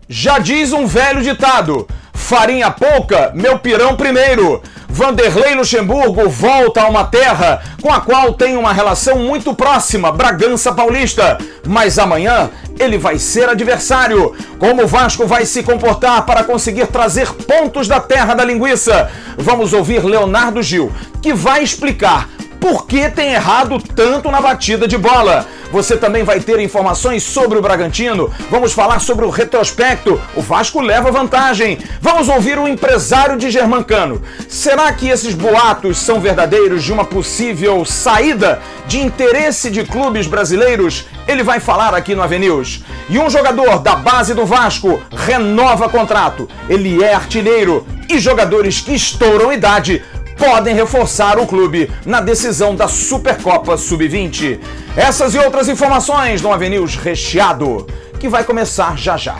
Já diz um velho ditado: farinha pouca, meu pirão primeiro. Vanderlei Luxemburgo volta a uma terra com a qual tem uma relação muito próxima, Bragança Paulista. Mas amanhã ele vai ser adversário. Como o Vasco vai se comportar para conseguir trazer pontos da terra da linguiça? Vamos ouvir Leonardo Gil, que vai explicar por que tem errado tanto na batida de bola. Você também vai ter informações sobre o Bragantino. Vamos falar sobre o retrospecto. O Vasco leva vantagem. Vamos ouvir o empresário de Germancano. Será que esses boatos são verdadeiros de uma possível saída de interesse de clubes brasileiros? Ele vai falar aqui no AVNews. E um jogador da base do Vasco renova contrato. Ele é artilheiro. E jogadores que estouram idade podem reforçar o clube na decisão da Supercopa Sub-20. Essas e outras informações no AVNews recheado, que vai começar já já.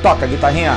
Toca a guitarrinha.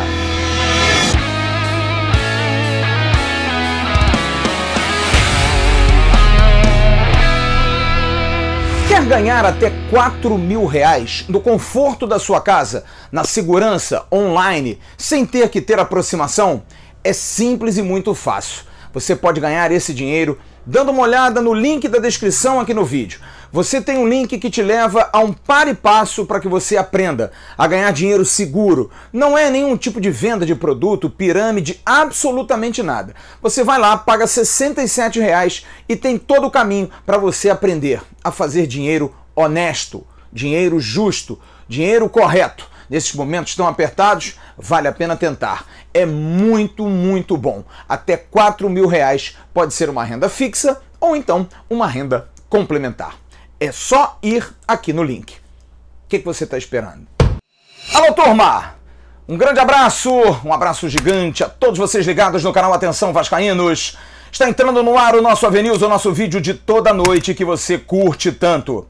Quer ganhar até R$4.000 no conforto da sua casa, na segurança, online, sem ter que ter aproximação? É simples e muito fácil. Você pode ganhar esse dinheiro dando uma olhada no link da descrição aqui no vídeo. Você tem um link que te leva a um par e passo para que você aprenda a ganhar dinheiro seguro. Não é nenhum tipo de venda de produto, pirâmide, absolutamente nada. Você vai lá, paga R$67 e tem todo o caminho para você aprender a fazer dinheiro honesto, dinheiro justo, dinheiro correto. Nesses momentos tão apertados, vale a pena tentar. É muito, muito bom. Até R$4.000 pode ser uma renda fixa ou então uma renda complementar. É só ir aqui no link. O que você está esperando? Alô, turma! Um grande abraço, um abraço gigante a todos vocês ligados no canal Atenção Vascaínos. Está entrando no ar o nosso AVNews, o nosso vídeo de toda noite que você curte tanto.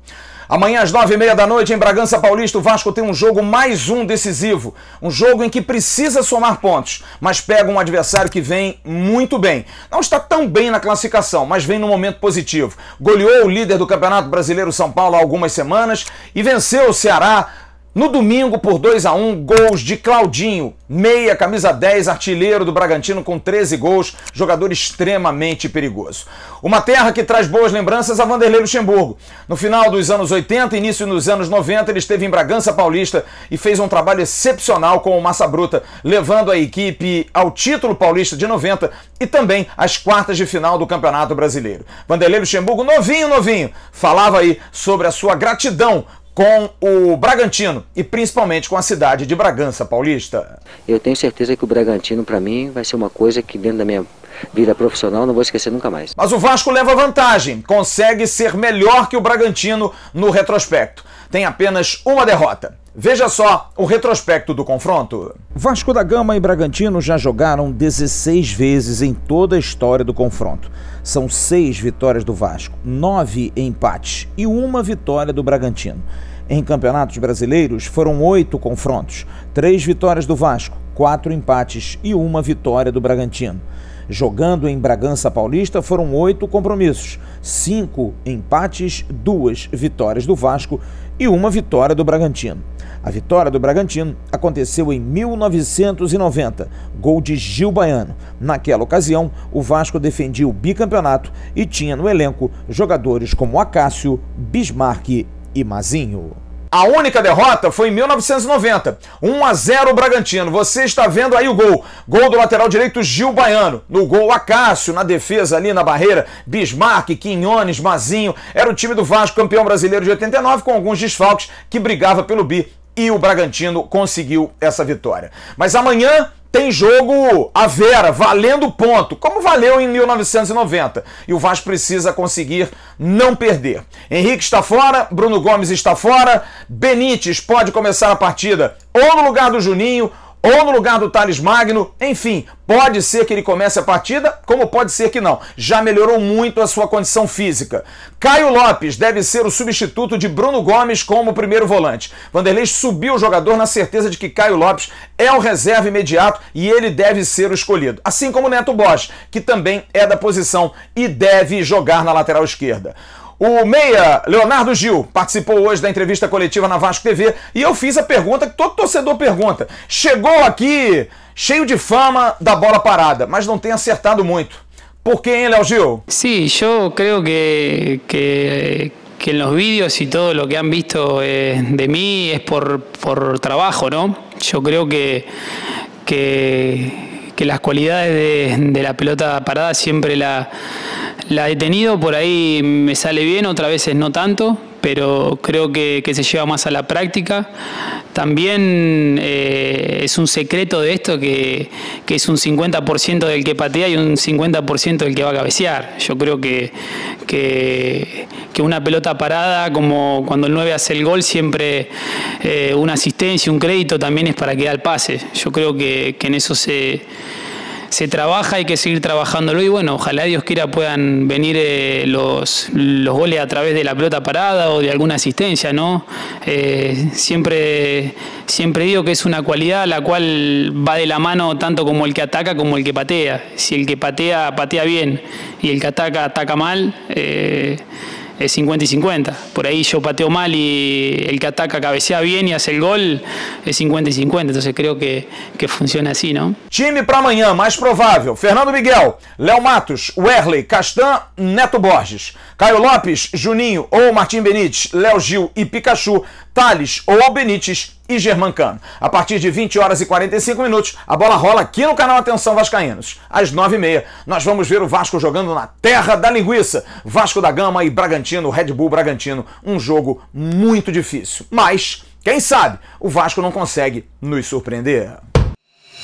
Amanhã às 9h30 da noite em Bragança Paulista, o Vasco tem um jogo mais um decisivo. Um jogo em que precisa somar pontos, mas pega um adversário que vem muito bem. Não está tão bem na classificação, mas vem num momento positivo. Goleou o líder do Campeonato Brasileiro São Paulo há algumas semanas e venceu o Ceará no domingo por 2-1, gols de Claudinho, meia, camisa 10, artilheiro do Bragantino com 13 gols, jogador extremamente perigoso. Uma terra que traz boas lembranças a Vanderlei Luxemburgo. No final dos anos 80, início dos anos 90, ele esteve em Bragança Paulista e fez um trabalho excepcional com o Massa Bruta, levando a equipe ao título paulista de 90 e também às quartas de final do Campeonato Brasileiro. Vanderlei Luxemburgo, novinho, falava aí sobre a sua gratidão com o Bragantino e principalmente com a cidade de Bragança Paulista. Eu tenho certeza que o Bragantino, para mim, vai ser uma coisa que dentro da minha vida profissional não vou esquecer nunca mais. Mas o Vasco leva vantagem, consegue ser melhor que o Bragantino no retrospecto. Tem apenas uma derrota. Veja só o retrospecto do confronto. Vasco da Gama e Bragantino já jogaram 16 vezes em toda a história do confronto. São 6 vitórias do Vasco, 9 empates e 1 vitória do Bragantino. Em campeonatos brasileiros foram 8 confrontos, 3 vitórias do Vasco, 4 empates e 1 vitória do Bragantino. Jogando em Bragança Paulista foram 8 compromissos, 5 empates, 2 vitórias do Vasco e 1 vitória do Bragantino. A vitória do Bragantino aconteceu em 1990, gol de Gil Baiano. Naquela ocasião, o Vasco defendia o bicampeonato e tinha no elenco jogadores como Acácio, Bismarck e Mazinho. A única derrota foi em 1990, 1-0 Bragantino. Você está vendo aí o gol. Gol do lateral direito Gil Baiano. No gol Acácio, na defesa ali na barreira, Bismarck, Quinhones, Mazinho. Era o time do Vasco, campeão brasileiro de 89, com alguns desfalques, que brigava pelo bi. E o Bragantino conseguiu essa vitória. Mas amanhã tem jogo à Vera, valendo ponto, como valeu em 1990. E o Vasco precisa conseguir não perder. Henrique está fora, Bruno Gomes está fora, Benítez pode começar a partida ou no lugar do Juninho, ou no lugar do Thales Magno, enfim, pode ser que ele comece a partida, como pode ser que não. Já melhorou muito a sua condição física. Caio Lopes deve ser o substituto de Bruno Gomes como primeiro volante. Vanderlei subiu o jogador na certeza de que Caio Lopes é o reserva imediato e ele deve ser o escolhido. Assim como Neto Borges, que também é da posição e deve jogar na lateral esquerda. O meia Leonardo Gil participou hoje da entrevista coletiva na Vasco TV e eu fiz a pergunta que todo torcedor pergunta. Chegou aqui cheio de fama da bola parada, mas não tem acertado muito. Por qué, hein, Léo Gil? Sí, yo creo que en los vídeos y todo lo que han visto de mí es por trabajo, ¿no? Yo creo que las cualidades de la pelota parada siempre la he tenido, por ahí me sale bien, otras veces no tanto, pero creo que se lleva más a la práctica. También es un secreto de esto que es un 50% del que patea y un 50% del que va a cabecear. Yo creo que una pelota parada, como cuando el 9 hace el gol, siempre una asistencia, un crédito también es para que da el pase. Yo creo que en eso se trabaja, hay que seguir trabajándolo y bueno, ojalá Dios quiera puedan venir los goles a través de la pelota parada o de alguna asistencia, ¿no? Siempre digo que es una cualidad la cual va de la mano tanto como el que ataca como el que patea. Si el que patea bien y el que ataca mal, es 50 y 50. Por ahí yo pateo mal y el que ataca cabecea bien y hace el gol, es 50 y 50. Entonces creo que funciona así, ¿no? Time para amanhã, mais provável: Fernando Miguel, Léo Matos, Wesley, Castan, Neto Borges, Caio Lopes, Juninho ou Martim Benítez, Léo Gil e Pikachu, Thales ou Benítez e Germancano. A partir de 20 horas e 45 minutos, a bola rola aqui no canal Atenção Vascaínos. Às 9h30, nós vamos ver o Vasco jogando na terra da linguiça. Vasco da Gama e Bragantino, Red Bull Bragantino. Um jogo muito difícil. Mas, quem sabe, o Vasco não consegue nos surpreender.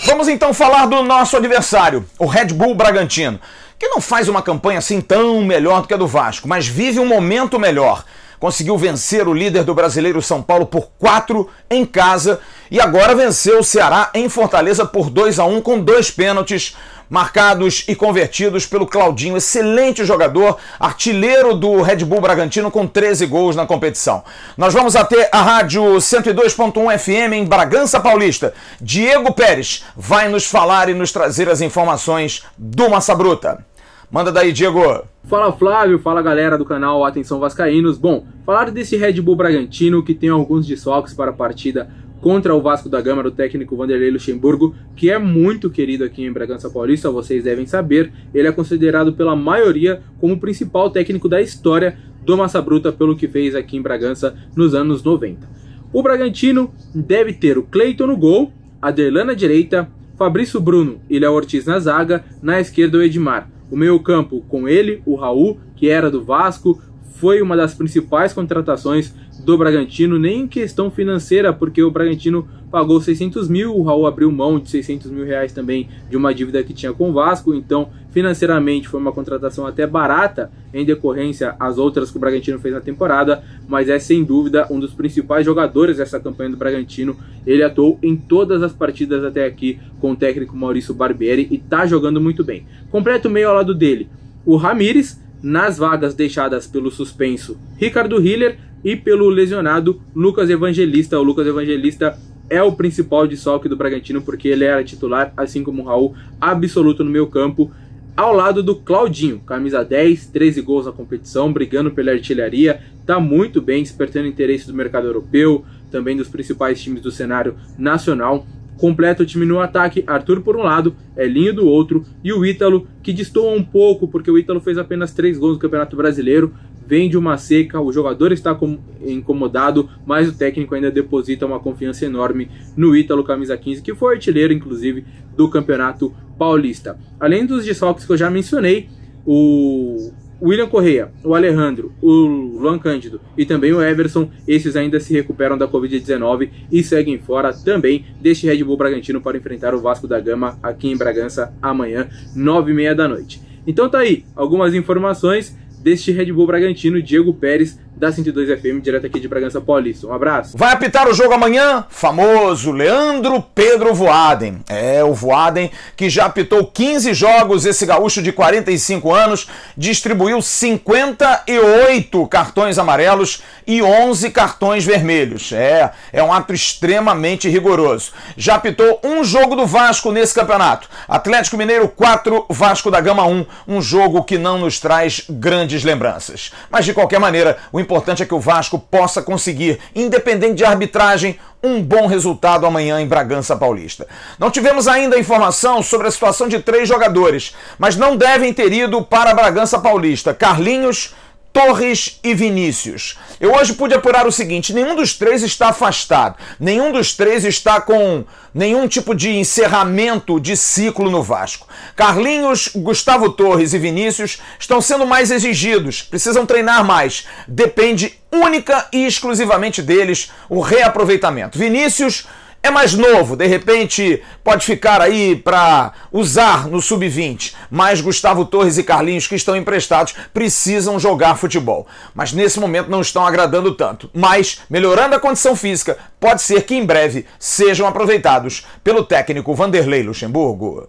Vamos então falar do nosso adversário, o Red Bull Bragantino, que não faz uma campanha assim tão melhor do que a do Vasco, mas vive um momento melhor. Conseguiu vencer o líder do Brasileiro São Paulo por 4 em casa e agora venceu o Ceará em Fortaleza por 2-1 com 2 pênaltis marcados e convertidos pelo Claudinho, excelente jogador, artilheiro do Red Bull Bragantino com 13 gols na competição. Nós vamos até a rádio 102.1 FM em Bragança Paulista. Diego Pérez vai nos falar e nos trazer as informações do Massa Bruta. Manda daí, Diego. Fala, Flávio. Fala, galera do canal Atenção Vascaínos. Bom, falar desse Red Bull Bragantino que tem alguns desfalques para a partida contra o Vasco da Gama do técnico Vanderlei Luxemburgo, que é muito querido aqui em Bragança Paulista, vocês devem saber. Ele é considerado pela maioria como o principal técnico da história do Massa Bruta pelo que fez aqui em Bragança nos anos 90. O Bragantino deve ter o Cleiton no gol, Aderlan na direita, Fabrício Bruno e Léo Ortiz na zaga, na esquerda o Edmar. O meio-campo com ele, o Raul, que era do Vasco, foi uma das principais contratações do Bragantino, nem em questão financeira, porque o Bragantino pagou 600 mil, o Raul abriu mão de 600 mil reais também de uma dívida que tinha com o Vasco, então financeiramente foi uma contratação até barata em decorrência às outras que o Bragantino fez na temporada, mas é sem dúvida um dos principais jogadores dessa campanha do Bragantino. Ele atuou em todas as partidas até aqui com o técnico Maurício Barbieri e tá jogando muito bem. Completa o meio ao lado dele, o Ramires, nas vagas deixadas pelo suspenso Ricardo Hiller e pelo lesionado Lucas Evangelista. O Lucas Evangelista é o principal desfalque do Bragantino porque ele era titular, assim como o Raul, absoluto no meio campo, ao lado do Claudinho, camisa 10, 13 gols na competição, brigando pela artilharia, tá muito bem, despertando interesse do mercado europeu, também dos principais times do cenário nacional. Completa o time no ataque, Arthur por um lado, Elinho do outro, e o Ítalo, que destoa um pouco, porque o Ítalo fez apenas 3 gols no Campeonato Brasileiro, vem de uma seca, o jogador está incomodado, mas o técnico ainda deposita uma confiança enorme no Ítalo, camisa 15, que foi artilheiro, inclusive, do Campeonato Paulista. Além dos desfalques que eu já mencionei, o William Correa, o Alejandro, o Luan Cândido e também o Everson, esses ainda se recuperam da Covid-19 e seguem fora também deste Red Bull Bragantino para enfrentar o Vasco da Gama aqui em Bragança amanhã, 9h30 da noite. Então tá aí, algumas informações deste Red Bull Bragantino, Diego Pérez, da 102 FM, direto aqui de Bragança Paulista. Um abraço. Vai apitar o jogo amanhã? Famoso Leandro Pedro Voaden. É, o Voaden, que já apitou 15 jogos, esse gaúcho de 45 anos, distribuiu 58 cartões amarelos e 11 cartões vermelhos. É um ato extremamente rigoroso. Já apitou um jogo do Vasco nesse campeonato. Atlético Mineiro 4, Vasco da Gama 1. Um jogo que não nos traz grandes grandes lembranças. Mas de qualquer maneira, o importante é que o Vasco possa conseguir, independente de arbitragem, um bom resultado amanhã em Bragança Paulista. Não tivemos ainda informação sobre a situação de 3 jogadores, mas não devem ter ido para Bragança Paulista: Carlinhos, Torres e Vinícius. Eu hoje pude apurar o seguinte: nenhum dos 3 está afastado, nenhum dos 3 está com nenhum tipo de encerramento de ciclo no Vasco. Carlinhos, Gustavo Torres e Vinícius estão sendo mais exigidos, precisam treinar mais. Depende única e exclusivamente deles o reaproveitamento. Vinícius é mais novo, de repente pode ficar aí para usar no sub-20, mas Gustavo Torres e Carlinhos, que estão emprestados, precisam jogar futebol. Mas nesse momento não estão agradando tanto. Mas, melhorando a condição física, pode ser que em breve sejam aproveitados pelo técnico Vanderlei Luxemburgo.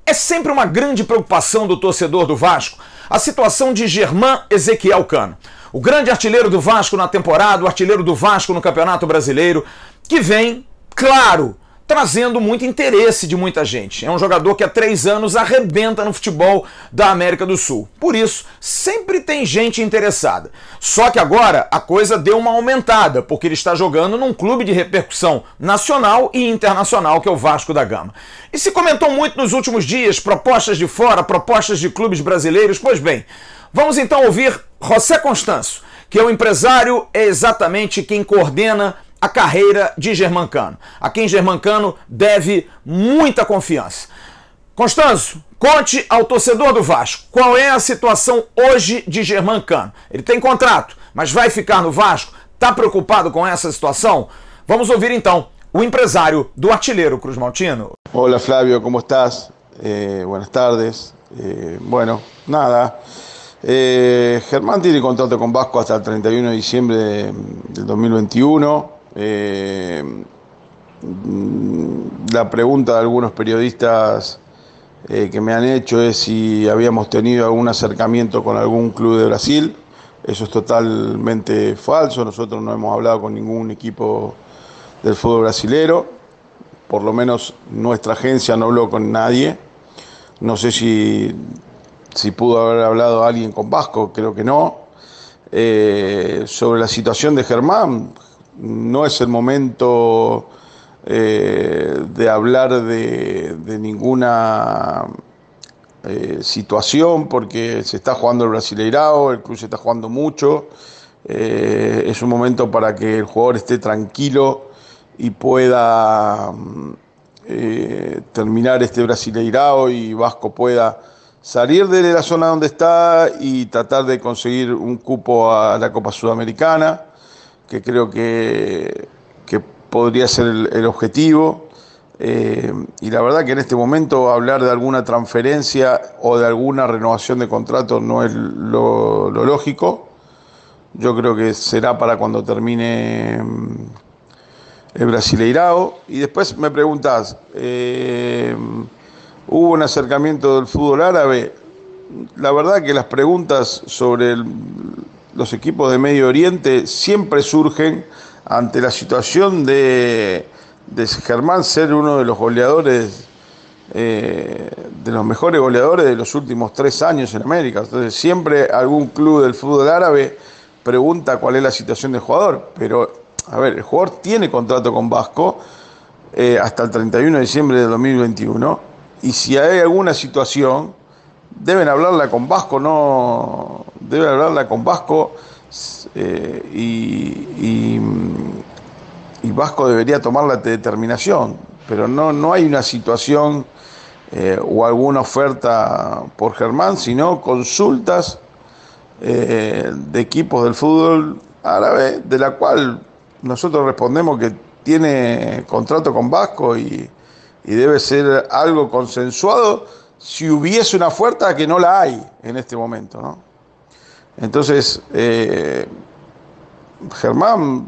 É sempre uma grande preocupação do torcedor do Vasco a situação de Germán Ezequiel Cano, o grande artilheiro do Vasco na temporada, o artilheiro do Vasco no Campeonato Brasileiro, que vem, claro, trazendo muito interesse de muita gente. É um jogador que há 3 anos arrebenta no futebol da América do Sul. Por isso, sempre tem gente interessada. Só que agora a coisa deu uma aumentada, porque ele está jogando num clube de repercussão nacional e internacional, que é o Vasco da Gama. E se comentou muito nos últimos dias propostas de fora, propostas de clubes brasileiros. Pois bem, vamos então ouvir José Constancio, que é o empresário, é exatamente quem coordena a carreira de Germán Cano, a quem Germán Cano deve muita confiança. Constancio, conte ao torcedor do Vasco qual é a situação hoje de Germán Cano. Ele tem contrato, mas vai ficar no Vasco? Está preocupado com essa situação? Vamos ouvir então o empresário do artilheiro cruzmaltino. Hola Flavio, ¿cómo estás? Buenas tardes. Bueno, nada. Germán tiene contrato con Vasco hasta el 31 de diciembre del 2021. La pregunta de algunos periodistas que me han hecho es si habíamos tenido algún acercamiento con algún club de Brasil. Eso es totalmente falso. Nosotros no hemos hablado con ningún equipo del fútbol brasilero. Por lo menos nuestra agencia no habló con nadie. No sé si pudo haber hablado alguien con Vasco, creo que no. Sobre la situación de Germán, no es el momento de hablar de ninguna situación, porque se está jugando el Brasileirao, el club se está jugando mucho. Es un momento para que el jugador esté tranquilo y pueda terminar este Brasileirao y Vasco pueda salir de la zona donde está y tratar de conseguir un cupo a la Copa Sudamericana, que creo que podría ser el objetivo. Y la verdad que en este momento hablar de alguna transferencia o de alguna renovación de contrato no es lo lógico. Yo creo que será para cuando termine el Brasileirao. Y después me preguntás, ¿hubo un acercamiento del fútbol árabe? La verdad que las preguntas sobre los equipos de Medio Oriente siempre surgen ante la situación de Germán ser uno de los goleadores, de los mejores goleadores de los últimos 3 años en América. Entonces siempre algún club del fútbol árabe pregunta cuál es la situación del jugador. Pero, a ver, el jugador tiene contrato con Vasco hasta el 31 de diciembre de 2021. Y si hay alguna situación, deben hablarla con Vasco, no deben hablarla con Vasco y Vasco debería tomar la determinación, pero no hay una situación o alguna oferta por Germán, sino consultas de equipos del fútbol árabe, de la cual nosotros respondemos que tiene contrato con Vasco y debe ser algo consensuado si hubiese una oferta, que no la hay en este momento, ¿no? Entonces, Germán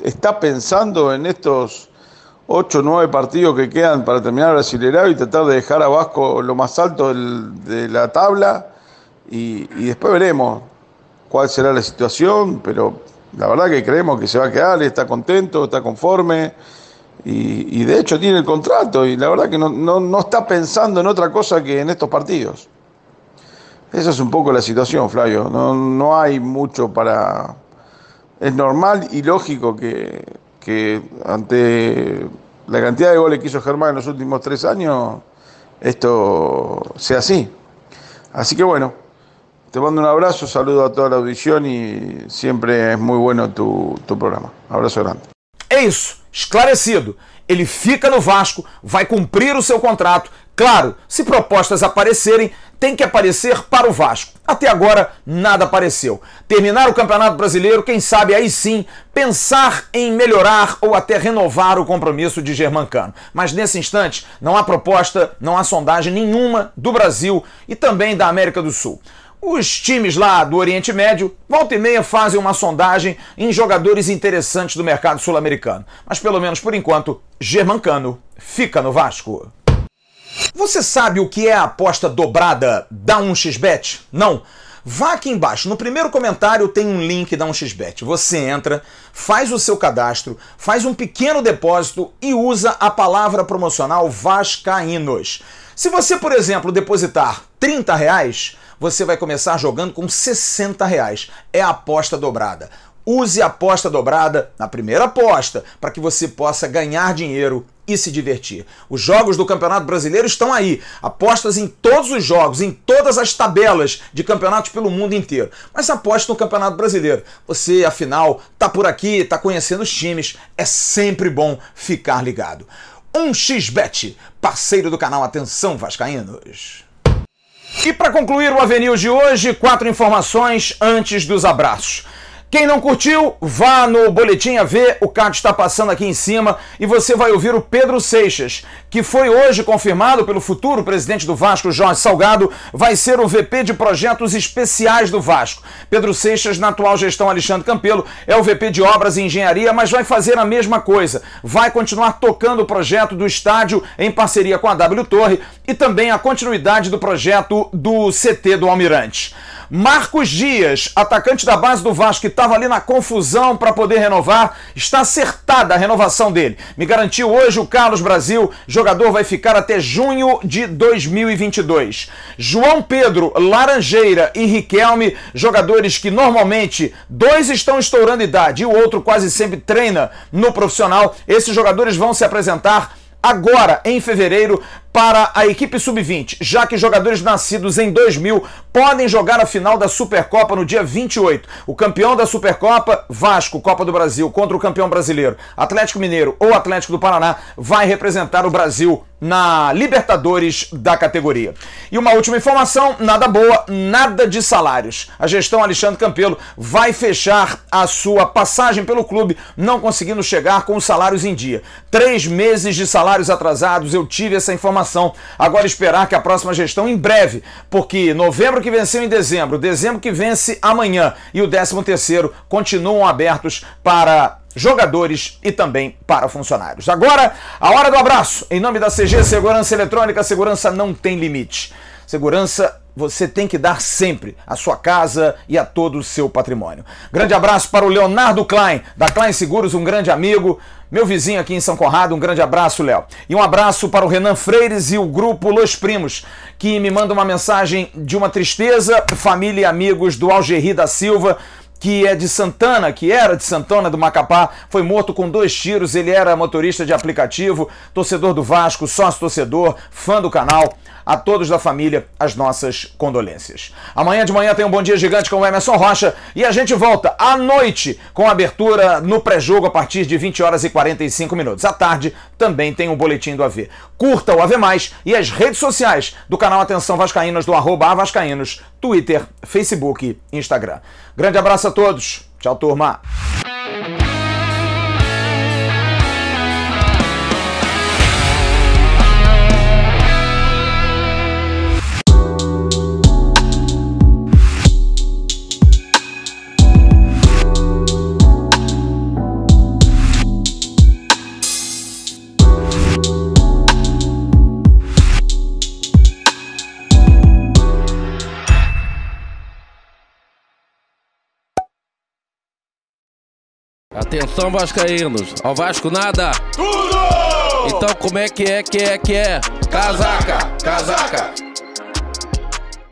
está pensando en estos 8 o 9 partidos que quedan para terminar el Brasileirao y tratar de dejar a Vasco lo más alto de la tabla y después veremos cuál será la situación, pero la verdad que creemos que se va a quedar, está contento, está conforme y de hecho tiene el contrato y la verdad que no está pensando en otra cosa que en estos partidos. esa es un poco la situación, Flavio. No hay mucho para... Es normal y lógico que ante la cantidad de goles que hizo Germán en los últimos 3 años, esto sea así. Así que bueno, te mando un abrazo, saludo a toda la audición y siempre es muy bueno tu programa. Abraço grande. É isso, esclarecido. Ele fica no Vasco, vai cumprir o seu contrato. Claro, se propostas aparecerem, tem que aparecer para o Vasco. Até agora, nada apareceu. Terminar o Campeonato Brasileiro, quem sabe aí sim, pensar em melhorar ou até renovar o compromisso de Germancano. Mas nesse instante, não há proposta, não há sondagem nenhuma do Brasil e também da América do Sul. Os times lá do Oriente Médio, volta e meia, fazem uma sondagem em jogadores interessantes do mercado sul-americano. Mas pelo menos por enquanto, Germancano fica no Vasco. Você sabe o que é a aposta dobrada da 1xBet? Não? Vá aqui embaixo, no primeiro comentário tem um link da 1xBet. Você entra, faz o seu cadastro, faz um pequeno depósito e usa a palavra promocional Vascaínos. Se você, por exemplo, depositar R$30, você vai começar jogando com R$60. É a aposta dobrada. Use a aposta dobrada na primeira aposta para que você possa ganhar dinheiro e se divertir. Os jogos do Campeonato Brasileiro estão aí. Apostas em todos os jogos, em todas as tabelas de campeonatos pelo mundo inteiro. Mas aposte no Campeonato Brasileiro. Você, afinal, tá por aqui, tá conhecendo os times. É sempre bom ficar ligado. 1xBet, parceiro do canal Atenção Vascaínos. E para concluir o AVNews de hoje, 4 informações antes dos abraços. Quem não curtiu, vá no Boletim AV, o card está passando aqui em cima e você vai ouvir o Pedro Seixas, que foi hoje confirmado pelo futuro presidente do Vasco, Jorge Salgado, vai ser o VP de projetos especiais do Vasco. Pedro Seixas, na atual gestão Alexandre Campelo, é o VP de obras e engenharia, mas vai fazer a mesma coisa. Vai continuar tocando o projeto do estádio em parceria com a W Torre e também a continuidade do projeto do CT do Almirante. Marcos Dias, atacante da base do Vasco, que estava ali na confusão para poder renovar, está acertada a renovação dele. Me garantiu hoje o Carlos Brasil, jogador vai ficar até junho de 2022. João Pedro, Laranjeira e Riquelme, jogadores que normalmente 2 estão estourando idade e o outro quase sempre treina no profissional. Esses jogadores vão se apresentar agora, em fevereiro, para a equipe sub-20, já que jogadores nascidos em 2000 podem jogar a final da Supercopa no dia 28. O campeão da Supercopa, Vasco, Copa do Brasil, contra o campeão brasileiro, Atlético Mineiro ou Atlético do Paraná, vai representar o Brasil na Libertadores da categoria. E uma última informação, nada boa, nada de salários. A gestão Alexandre Campelo vai fechar a sua passagem pelo clube, não conseguindo chegar com os salários em dia. 3 meses de salários atrasados, eu tive essa informação. Agora esperar que a próxima gestão em breve, porque novembro que venceu em dezembro, dezembro que vence amanhã e o 13º continuam abertos para jogadores e também para funcionários. Agora, a hora do abraço. Em nome da CG Segurança Eletrônica, segurança não tem limite. Segurança você tem que dar sempre à sua casa e a todo o seu patrimônio. Grande abraço para o Leonardo Klein, da Klein Seguros, um grande amigo, meu vizinho aqui em São Conrado, um grande abraço, Léo. E um abraço para o Renan Freires e o grupo Los Primos, que me manda uma mensagem de uma tristeza, família e amigos do Algeri da Silva, que é de Santana, que era de Santana do Macapá, foi morto com 2 tiros, ele era motorista de aplicativo, torcedor do Vasco, sócio-torcedor, fã do canal. A todos da família, as nossas condolências. Amanhã de manhã tem um Bom Dia Gigante com o Emerson Rocha e a gente volta à noite com abertura no pré-jogo a partir de 20h45. À tarde também tem um Boletim do AV. Curta o AV+, e as redes sociais do canal Atenção Vascaínos, do @avascaínos, Twitter, Facebook e Instagram. Grande abraço a todos. Tchau, turma. Atenção vascaínos, ao Vasco nada! Tudo! Então como é que é? Casaca, casaca!